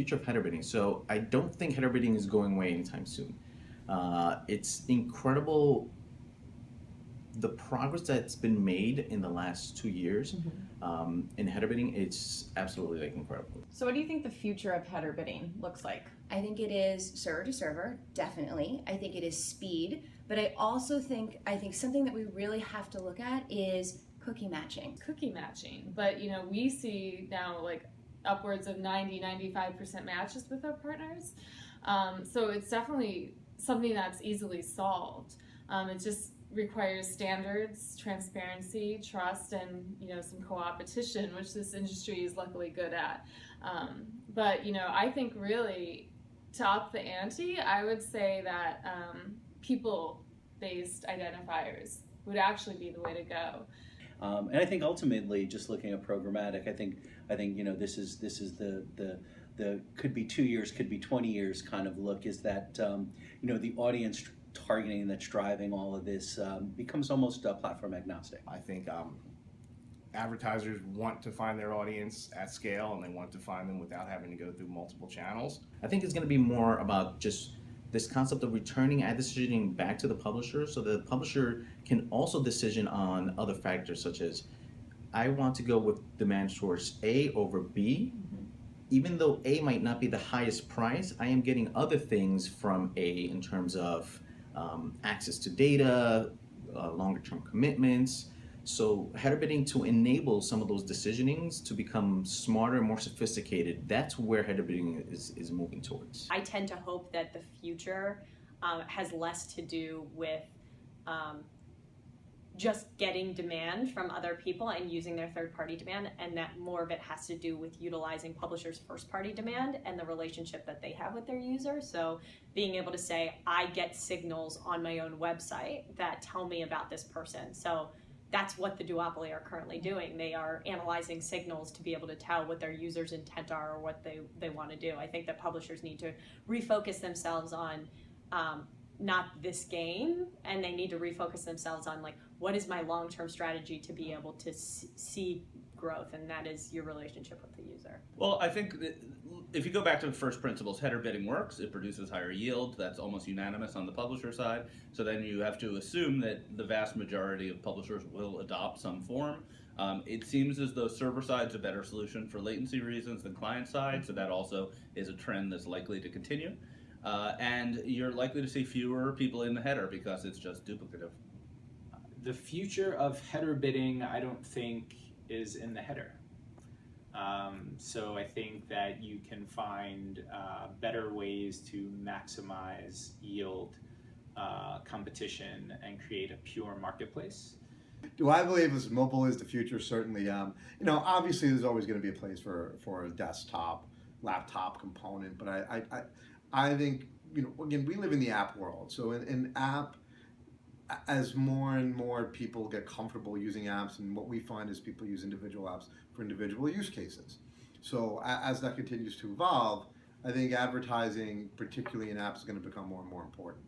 future of header bidding. So I don't think header bidding is going away anytime soon. It's incredible the progress that's been made in the last 2 years in header bidding. It's absolutely incredible. So what do you think the future of header bidding looks like? I think it is server to server, definitely. I think it is speed, but I also think something that we really have to look at is cookie matching. Cookie matching, but we see now like upwards of 90-95% matches with our partners. So it's definitely something that's easily solved. It just requires standards, transparency, trust, and some co-opetition, which this industry is luckily good at. But I think really to up the ante, I would say that people-based identifiers would actually be the way to go. And I think ultimately, just looking at programmatic, I think this is the could be 2 years, could be 20 years kind of look, is that the audience targeting that's driving all of this becomes almost platform agnostic. I think advertisers want to find their audience at scale, and they want to find them without having to go through multiple channels. I think it's going to be more about just this concept of returning ad decisioning back to the publisher, so the publisher can also decision on other factors such as, I want to go with demand source A over B. Even though A might not be the highest price, I am getting other things from A in terms of access to data, longer term commitments. So header bidding to enable some of those decisionings to become smarter and more sophisticated, that's where header bidding is moving towards. I tend to hope that the future has less to do with just getting demand from other people and using their third-party demand, and that more of it has to do with utilizing publishers' first-party demand and the relationship that they have with their users. So being able to say, I get signals on my own website that tell me about this person. So that's what the duopoly are currently doing. They are analyzing signals to be able to tell what their users' intent are or what they want to do. I think that publishers need to refocus themselves on not this game, and they need to refocus themselves on like, what is my long-term strategy to be able to see growth, and that is your relationship with the user. Well, I think that if you go back to the first principles, header bidding works, it produces higher yield, that's almost unanimous on the publisher side, so then you have to assume that the vast majority of publishers will adopt some form. It seems as though server side's a better solution for latency reasons than client side, so that also is a trend that's likely to continue. And you're likely to see fewer people in the header because it's just duplicative. The future of header bidding, I don't think, is in the header. So I think that you can find better ways to maximize yield, competition, and create a pure marketplace. Do I believe this mobile is the future? Certainly. Obviously there's always going to be a place for a desktop, laptop component, but I think, again, we live in the app world. So in app, as more and more people get comfortable using apps, and what we find is people use individual apps for individual use cases. So as that continues to evolve, I think advertising, particularly in apps, is going to become more and more important.